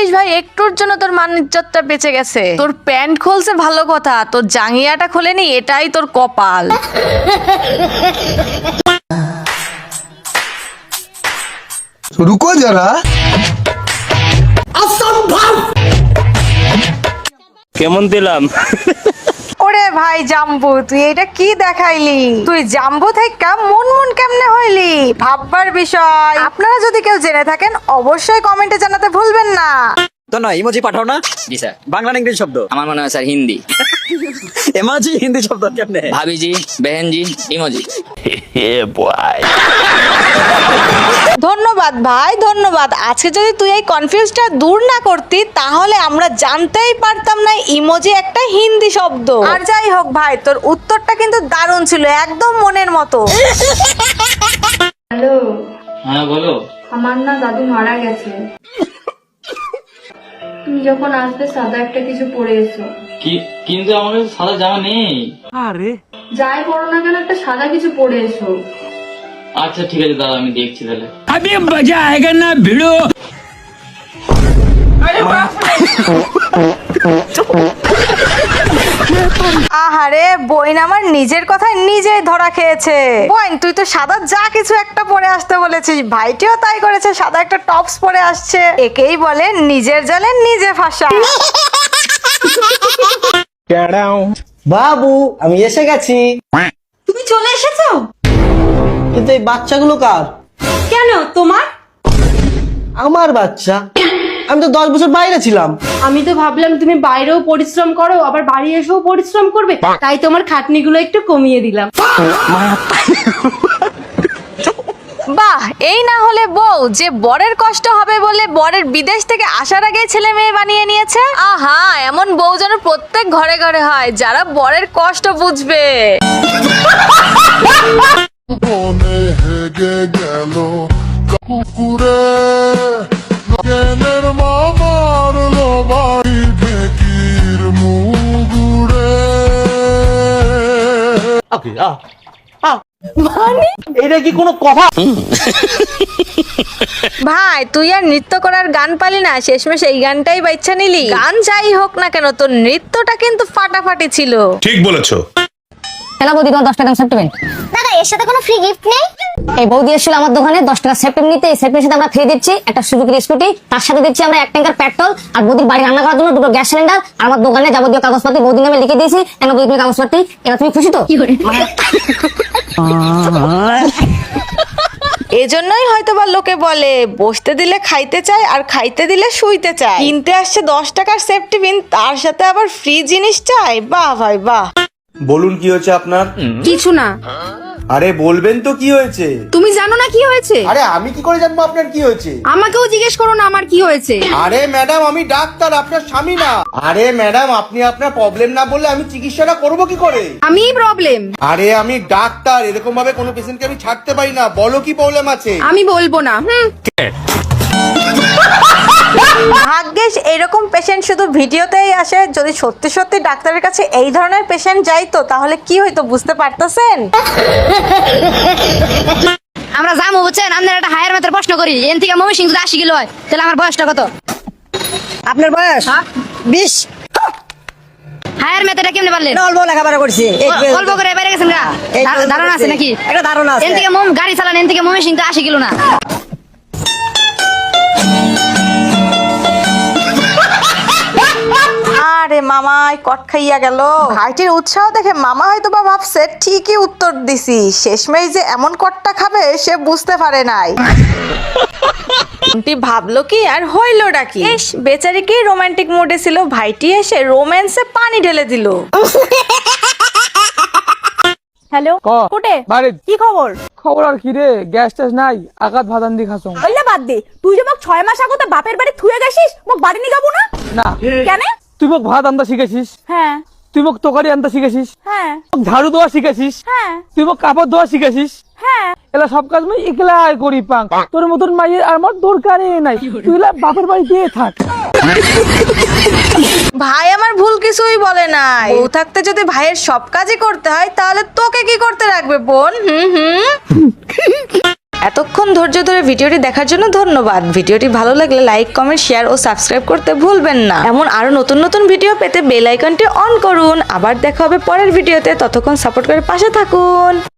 ভাগ্যিস ভাই একটুর জন্য তোর মান ইজ্জতটা বেঁচে গেছে। তোর প্যান্ট খুলছে ভালো কথা, তোর জাঙ্গিয়াটা খোলেনি এটাই তোর কপাল। रुको जरा কেমন দিলাম? ওরে ভাই জাম্বু, তুই এটা কি দেখাইলি? তুই জাম্বু থেকে মন মন কেমনে হইলি ভাববার বিষয়। আপনারা যদি কেউ জেনে থাকেন অবশ্যই কমেন্টে জানাতে ভুলবেন না। তো না ইমোজি পাঠাও না। জি স্যার। বাংলা না ইংরেজি শব্দ? আমার মনে হয় স্যার হিন্দি। ইমোজি হিন্দি শব্দ কেমনে? ভাবিজি, বেহেনজি, ইমোজি। ধন্যবাদ ভাই, ধন্যবাদ। আজকে যদি তুই এই কনফিউজটা দূর না করতি তাহলে আমরা জানতেই পারতাম না ইমোজি একটা হিন্দি শব্দ। আর যাই হোক ভাই, তোর উত্তরটা কিন্তু দারুণ ছিল, একদম মনের মতো। হ্যালো, হ্যাঁ বলো। আমার না দাদু মারা গেছে। তুমি যখন আসবে সাদা একটা কিছু পরে এসো। কিন্তু আমার কাছে সাদা জামা নেই। যাই পরো না কেন একটা সাদা কিছু পরে এসো। আচ্ছা ঠিক আছে দাদা, আমি দেখছি তাহলে। আহারে বইন আমার নিজের কথায় নিজেই ধরা খেয়েছে। বইন তুই তো সাদা যা কিছু একটা পরে আসতে বলেছিস, ভাইটিও তাই করেছে, সাদা একটা টপস পরে আসছে। একেই বলে নিজের জালে নিজে ফাঁসা। বাবু আমি এসে গেছি। তুমি চলে এসেছো? কিন্তু এই বাচ্চাগুলো কার? কেন তোমার? আমার বাচ্চা। আমি তো 10 বছর বাইরে ছিলাম। আমি তো ভাবলাম তুমি বাইরেও পরিশ্রম করো আবার বাড়ি এসেও পরিশ্রম করবে, তাই তোমার খাটনিগুলো একটু কমিয়ে দিলাম। বাহ, এই না হলে বউ যে বরের কষ্ট হবে বলে বরের বিদেশ থেকে আসার আগে ছেলে মেয়ে বানিয়ে নিয়েছে। আহা, এমন বউ যেন প্রত্যেক ঘরে ঘরে হয় যারা বরের কষ্ট বুঝবে। মনে হেগে গেল কুকুরে জ্ঞানের মামারলো বাড়ি ঢেকির মুগুড়ে। এটা কি কোনো কথা? ভাই তুই আর নৃত্য করার গান পালি না, শেষমেশ এই গানটাই বাচ্চা নিলি। গান যাই হোক না কেন তোর নৃত্যটা কিন্তু ফাটাফাটি ছিল। ठीक बोलेছো। কেন বৌদি তোমার 10 টাকা সেফটি পেন? দাদা এর সাথে কোনো ফ্রি গিফট নেই? এই বৌদি এসেছিল আমার দোকানে 10 টাকা সেফটি নিতে। এই সেফটির সাথে আমরা ফ্রি দিচ্ছি একটা সুজুকি স্কুটি, তার সাথে দিচ্ছি আমরা 1 ট্যাঙ্কার পেট্রোল, আর বৌদির বাড়ি রান্না করার জন্য 2টো গ্যাস সিলিন্ডার, আর আমার দোকানে যাবতীয় কাগজপত্র বৌদির নামে লিখে দিয়েছি। কেন বৌদি তুমি কাগজপত্র? এবার তুমি খুশি তো? এজন্যই হয়তোবা লোকে বলে বসতে দিলে খাইতে চায় আর খাইতে দিলে শুইতে চায়। কিনতে আসছে 10 টাকার সেফটি পিন, তার সাথে আবার ফ্রি জিনিস চাই। বাহ ভাই বাহ। বলুন কি হয়েছে আপনার? কিছু না। আরে বলবেন তো কি হয়েছে? তুমি জানো না কি হয়েছে? আরে আমি কি করে জানবো আপনার কি হয়েছে? আমাকেও জিজ্ঞেস করো না আমার কি হয়েছে। আরে ম্যাডাম আমি ডাক্তার, আপনার স্বামী না। আরে ম্যাডাম আপনি আপনার প্রবলেম না বললে আমি চিকিৎসাটা করবো কি করে? আমিই প্রবলেম। আরে আমি ডাক্তার, এরকম ভাবে কোনো পেশেন্টকে আমি ছাড়তে পারি না। বলো কি প্রবলেম আছে? আমি বলবো না। ভাগ্যিস এরকম পেশেন্ট শুধু ভিডিওতেই আসে। যদি সত্যি সত্যি ডাক্তারের কাছে এই ধরনের পেশেন্ট যাইতো তাহলে কি হইতো বুঝতে পারতেছেন? আমরা যাবো বুঝছেন, আপনার একটা হায়ার মেথের প্রশ্ন করি। এন থেকে মমি সিং যদি 80 কিলো হয় তাহলে আমার বয়সটা কত? আপনার বয়স 20। হায়ার মেথেটা কেমনে পারলেন? অল্প লেখাপড়া করছি। অল্প করে বাইরে গেছেন গা? ধারণা আছে নাকি? একটা ধারণা আছে। এন থেকে মম গাড়ি চালান, এন থেকে মমি সিং তো 80 কিলো না। আরে মামাই কট খাইয়া গেল। ভাইটির উৎসাহ দেখে মামা হয়তো বা ভাবছে ঠিকই উত্তর দিছি, শেষমেশ যে এমন কটটা খাবে সে বুঝতে পারে নাই। ভাবলো কি আর হইলোটা কি? বেচারি কি রোমান্টিক মুডে ছিল, ভাইটি এসে রোম্যান্সে পানি ঢেলে দিল। হ্যালো, কোটে কি খবর? খবর আর কি রে, গ্যাস ট্যাস নাই, আঘাত ভাতান দি খাসং। বললে বাদ দে, তুই যে মোক 6 মাস আগে তো বাপের বাড়ি থুয়ে গেছিস, মোক বাড়ি নিয়ে যাবো না? না। কেন? তুই মোক ভাত আনতে শিখেছিস। হ্যাঁ। তুই মোক তরকারি আনতে শিখেছিস। হ্যাঁ। ঝাড়ু দেওয়া শিখেছিস। হ্যাঁ। তুই মোক কাপড় ধোয়া শিখেছিস। হ্যাঁ। এলা সব কাজ আমি একলাই করি পাং। তোর মতন মাইয়ের আমার দরকারই নাই। তুই এলা বাপের বাড়ি দিয়ে থাক। ভাই আমার ভুল কিছুই বলে নাই। বউ থাকতে যদি ভাইয়ের সব কাজই করতে হয় তাহলে তোকে কি করতে রাখবে বোন? এতক্ষণ ধৈর্য ধরে ভিডিওটি দেখার জন্য ধন্যবাদ। ভিডিওটি ভালো লাগলে লাইক, কমেন্ট, শেয়ার ও সাবস্ক্রাইব করতে ভুলবেন না। এমন আরো নতুন নতুন ভিডিও পেতে বেল আইকনটি অন করুন। আবার দেখা হবে পরের ভিডিওতে, ততক্ষণ সাপোর্ট করে পাশে থাকুন।